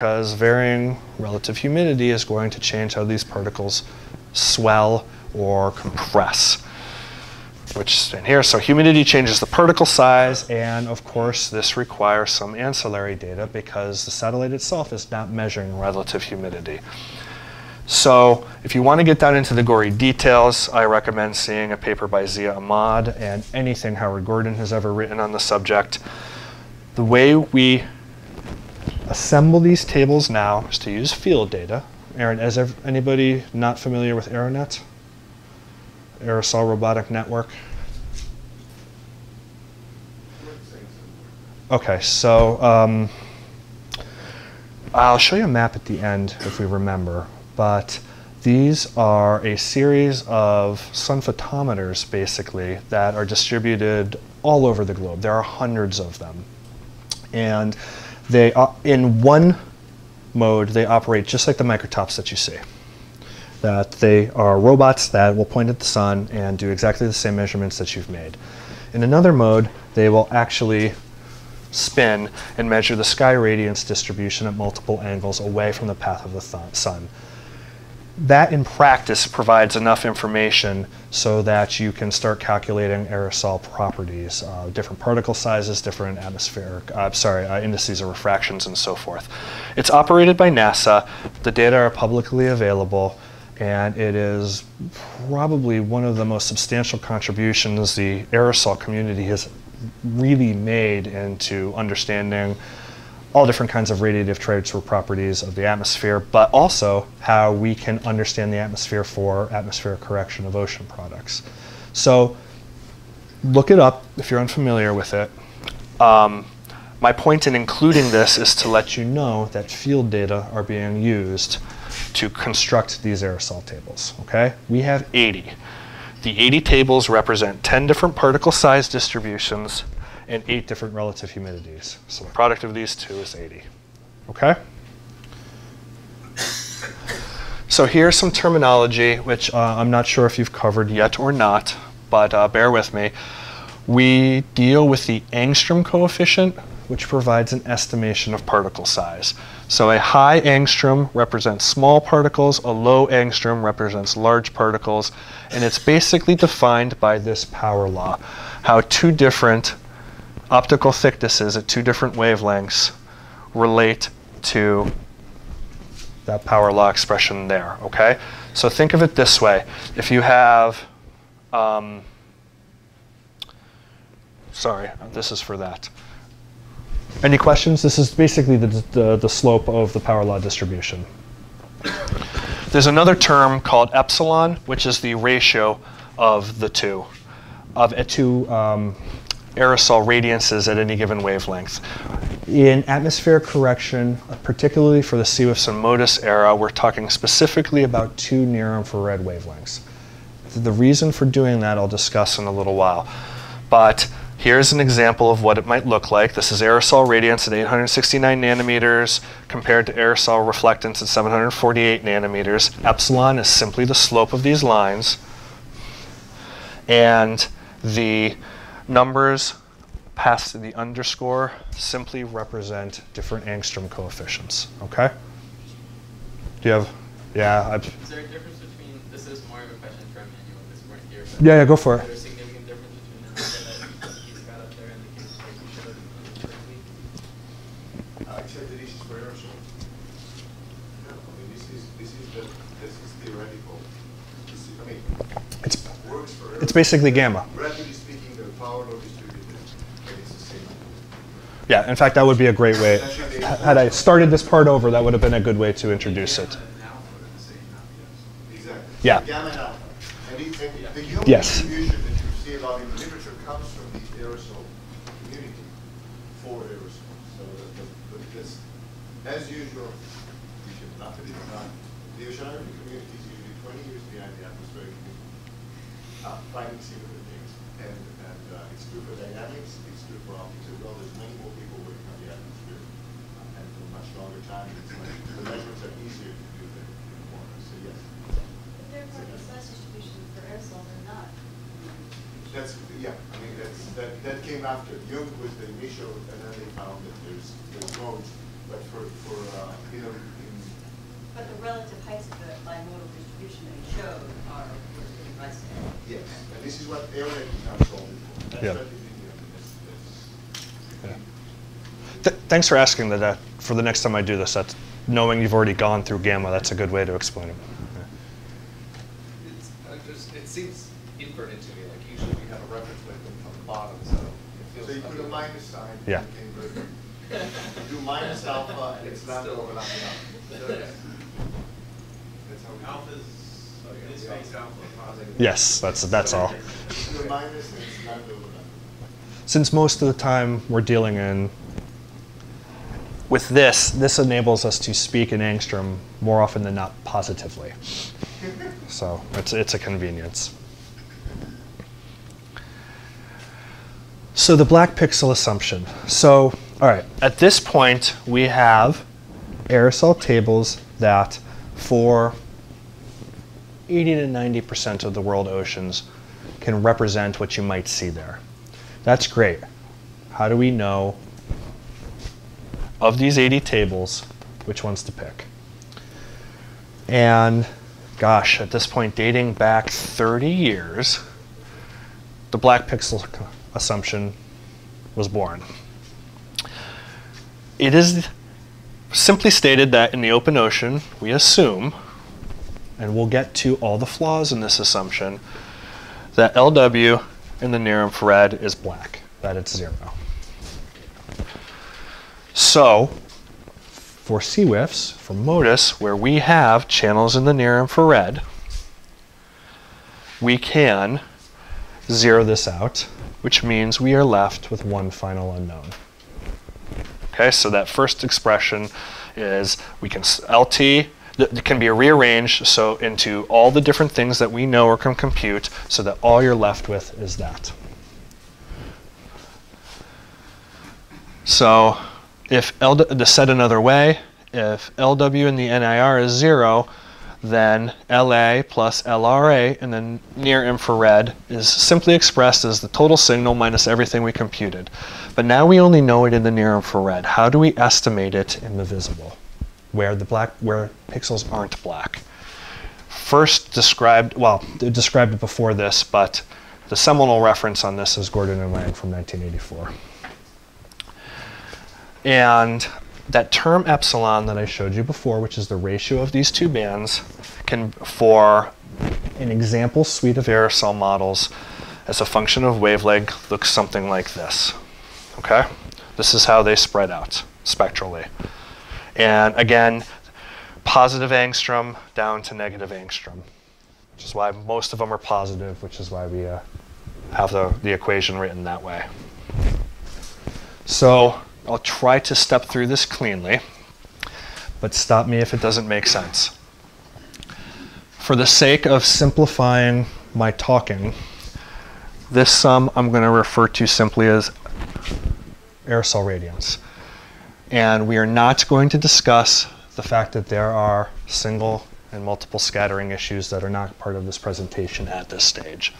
because varying relative humidity is going to change how these particles swell or compress. Which in here, so humidity changes the particle size, and of course this requires some ancillary data because the satellite itself is not measuring relative humidity. So if you want to get down into the gory details, I recommend seeing a paper by Zia Ahmad and anything Howard Gordon has ever written on the subject. The way we assemble these tables now is to use field data. Aaron, is anybody not familiar with AeroNet? Aerosol Robotic Network. Okay, so I'll show you a map at the end if we remember, but these are a series of sun photometers basically that are distributed all over the globe. There are hundreds of them. And they, in one mode, they operate just like the microtops that you see. That they are robots that will point at the sun and do exactly the same measurements that you've made. In another mode, they will actually spin and measure the sky radiance distribution at multiple angles away from the path of the sun. That in practice provides enough information so that you can start calculating aerosol properties, different particle sizes, different atmospheric, indices of refractions and so forth. It's operated by NASA. The data are publicly available. And it is probably one of the most substantial contributions the aerosol community has really made into understanding all different kinds of radiative transfer properties of the atmosphere, but also how we can understand the atmosphere for atmospheric correction of ocean products. So look it up if you're unfamiliar with it. My point in including this is to let you know that field data are being used to construct these aerosol tables, okay? We have 80. The 80 tables represent 10 different particle size distributions and 8 different relative humidities. So the product of these two is 80, okay? So here's some terminology, which I'm not sure if you've covered yet or not, but bear with me. We deal with the angstrom coefficient, which provides an estimation of particle size. So a high angstrom represents small particles, a low angstrom represents large particles, and it's basically defined by this power law, how two different optical thicknesses at two different wavelengths relate to that power law expression there, okay? So think of it this way. If you have, sorry, this is for that. Any questions? This is basically the slope of the power law distribution. There's another term called epsilon, which is the ratio of the two, aerosol radiances at any given wavelength. In atmospheric correction, particularly for the C-Wifson Modis era, we're talking specifically about 2 near-infrared wavelengths. The reason for doing that I'll discuss in a little while. But here's an example of what it might look like. This is aerosol radiance at 869 nanometers compared to aerosol reflectance at 748 nanometers. Epsilon is simply the slope of these lines. And the numbers past the underscore simply represent different angstrom coefficients, okay? Do you have, yeah. Is there a difference between, this is more of a question for Emmanuel, this weren't here, but yeah, go for it. is there a significant difference between the data that he's got up there and the case that you showed currently? Except that this is for aerosol. No, I mean, this is theoretical. Works for aerosol. It's basically gamma. Relatively speaking, the power law distributed, but it's the same. Yeah, in fact, that would be a great way. Had I started this part over, that would have been a good way to introduce it. Exactly. Yeah. Gamma and alpha. And the human Yes. distribution that you see a lot in the literature comes from the aerosol community for aerosol. So that's, as usual, we should not believe it or not, the oceanography community is usually 20 years behind the atmospheric community, finding similar things. And it's true for dynamics, it's true for optics as well. There's many more people working on the atmosphere and for a much longer time. The measurements are easier to do than water. So yes. There are particle size distributions for aerosols or not. That's, yeah, I mean, that came after. Jung was the initial, and then they found that there's modes But you know, But the relative heights of the bimodal distribution that you showed are pretty impressive. yes, and this is what aeronet is now solving for. That's Yeah. what it is. Yeah. Thanks for asking that. For the next time I do this, that's, knowing you've already gone through gamma, that's a good way to explain it. It seems inverted to me, like usually we have a reference with them from the bottom, so it feels. So you put a minus sign. Yeah. You can invert it. You do minus alpha, and it's lambda Still- over lambda. That's how we do it. Alpha's, this makes alpha positive. Yes, that's all. You do a minus, and it's lambda over lambda. Since most of the time we're dealing in, with this enables us to speak in angstrom more often than not positively. So it's a convenience. So the Blackpixel assumption. So, all right, at this point we have aerosol tables that for 80 to 90% of the world oceans can represent what you might see there. That's great. How do we know of these 80 tables which ones to pick? And gosh, at this point, dating back 30 years, the Blackpixel assumption was born. It is simply stated that in the open ocean, we assume, and we'll get to all the flaws in this assumption, that LW in the near infrared is black, that it's 0. So, for CWIFs, for MODIS, where we have channels in the near infrared, we can zero this out, which means we are left with one final unknown. Okay, so that first expression is we can LT, it can be rearranged so into all the different things that we know or can compute, so that all you're left with is that. So if to said another way, if LW in the NIR is 0, then LA plus LRA in the near infrared is simply expressed as the total signal minus everything we computed. But now we only know it in the near infrared. How do we estimate it in the visible, where pixels aren't black? First described, well, they described it before this, but the seminal reference on this is Gordon and Lang from 1984. And that term epsilon that I showed you before, which is the ratio of these two bands, can, for an example suite of aerosol models, as a function of wavelength, looks something like this. Okay? This is how they spread out spectrally. And again, positive angstrom down to negative angstrom, which is why most of them are positive, which is why we have the equation written that way. So I'll try to step through this cleanly, but stop me if it doesn't make sense. For the sake of simplifying my talking, this sum I'm going to refer to simply as aerosol radiance. And we are not going to discuss the fact that there are single and multiple scattering issues that are not part of this presentation at this stage.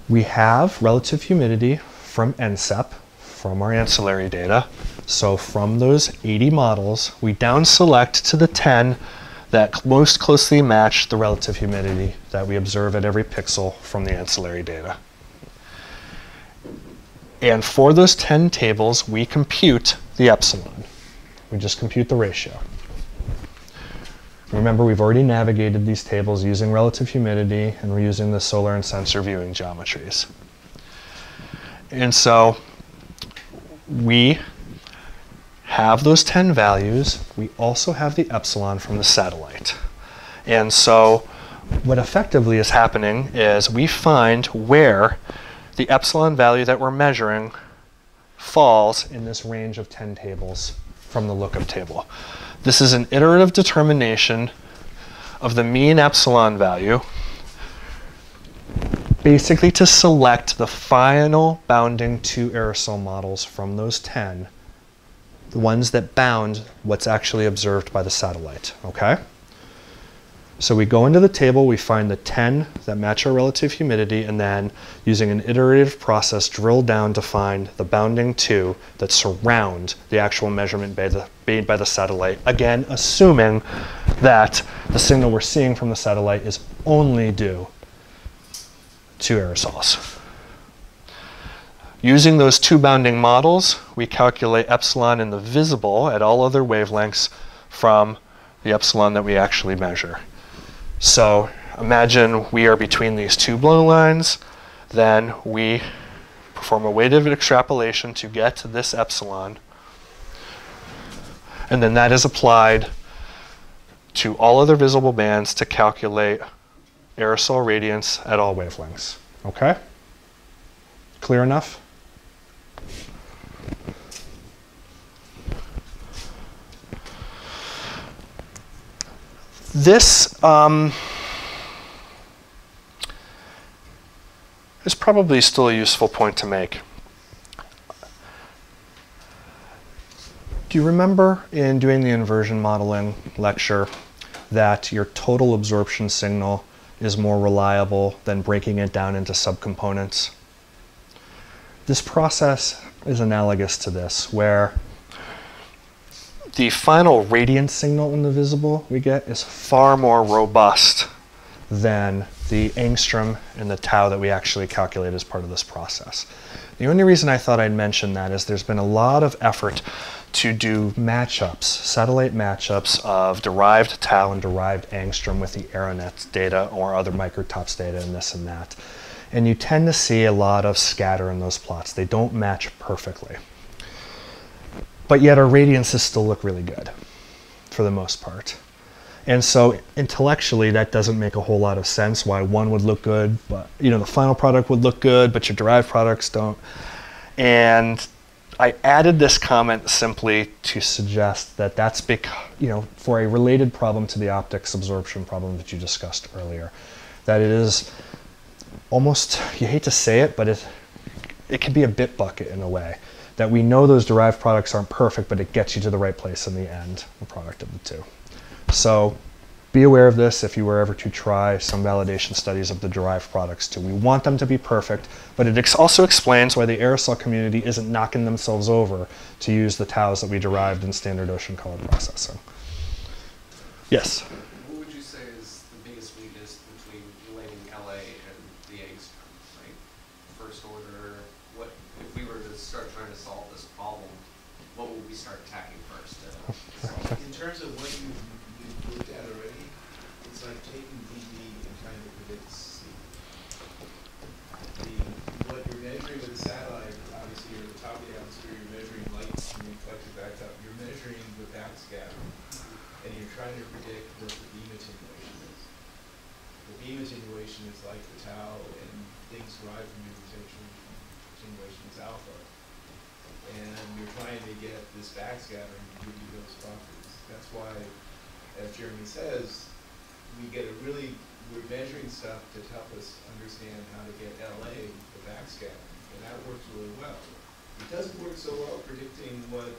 We have relative humidity from NCEP, from our ancillary data. So from those 80 models, we down select to the 10 that most closely match the relative humidity that we observe at every pixel from the ancillary data. And for those 10 tables, we compute the epsilon. We just compute the ratio. Remember, we've already navigated these tables using relative humidity, and we're using the solar and sensor viewing geometries. And so we have those 10 values. We also have the epsilon from the satellite. And so what effectively is happening is we find where the epsilon value that we're measuring falls in this range of 10 tables from the lookup table. This is an iterative determination of the mean epsilon value, basically to select the final bounding 2 aerosol models from those 10, the ones that bound what's actually observed by the satellite, okay? So we go into the table, we find the 10 that match our relative humidity, and then using an iterative process, drill down to find the bounding 2 that surround the actual measurement made by the satellite. Again, assuming that the signal we're seeing from the satellite is only due to aerosols. Using those 2 bounding models, we calculate epsilon in the visible at all other wavelengths from the epsilon that we actually measure. So imagine we are between these 2 blue lines, then we perform a weighted extrapolation to get to this epsilon, and then that is applied to all other visible bands to calculate aerosol radiance at all wavelengths. Okay? Clear enough? This is probably still a useful point to make. Do you remember in doing the inversion modeling lecture that your total absorption signal is more reliable than breaking it down into subcomponents? This process is analogous to this, where the final radiance signal in the visible we get is far more robust than the angstrom and the tau that we actually calculate as part of this process. The only reason I thought I'd mention that is there's been a lot of effort to do matchups, satellite matchups of derived tau and derived angstrom with the AeroNet data or other microtops data and this and that. And you tend to see a lot of scatter in those plots. They don't match perfectly. But yet our radiances still look really good for the most part. And so intellectually that doesn't make a whole lot of sense why one would look good, but the final product would look good, but your derived products don't. And I added this comment simply to suggest that that's because, for a related problem to the optics absorption problem that you discussed earlier, that it is almost, you hate to say it, but it can be a bit bucket in a way. That we know those derived products aren't perfect, but it gets you to the right place in the end, the product of the 2. So be aware of this if you were ever to try some validation studies of the derived products too. We want them to be perfect, but it also explains why the aerosol community isn't knocking themselves over to use the taus that we derived in standard ocean color processing. Yes? What would you say is the biggest weakness between relating LA and the angstrom? Like, first order, what if we were to start trying to solve this problem, what would we start attacking first? In terms of what you've looked at already, it's like taking dB and trying to predict C. What you're measuring with a satellite, obviously you're at the top of the atmosphere, you're measuring light and reflected back up. You're measuring the backscattering, and you're trying to predict what the beam attenuation is. The beam attenuation is like the tau, and things derived from beam attenuation is alpha. And you're trying to get this backscattering to give you those properties. That's why, as Jeremy says, we're measuring stuff to help us understand how to get LA, the backscattering, and that works really well. It doesn't work so well predicting what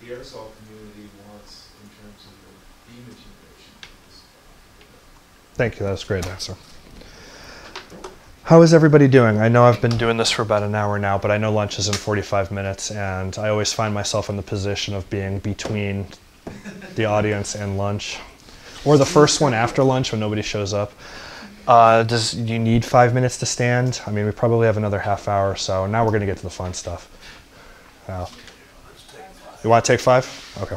the aerosol community wants in terms of the beam attenuation. Thank you, that was a great answer. How is everybody doing? I know I've been doing this for about an hour now, but I know lunch is in 45 minutes, and I always find myself in the position of being between the audience and lunch, or the first one after lunch when nobody shows up. Do you need 5 minutes to stand? I mean, we probably have another half hour or so. Now we're going to get to the fun stuff. You want to take 5? Okay.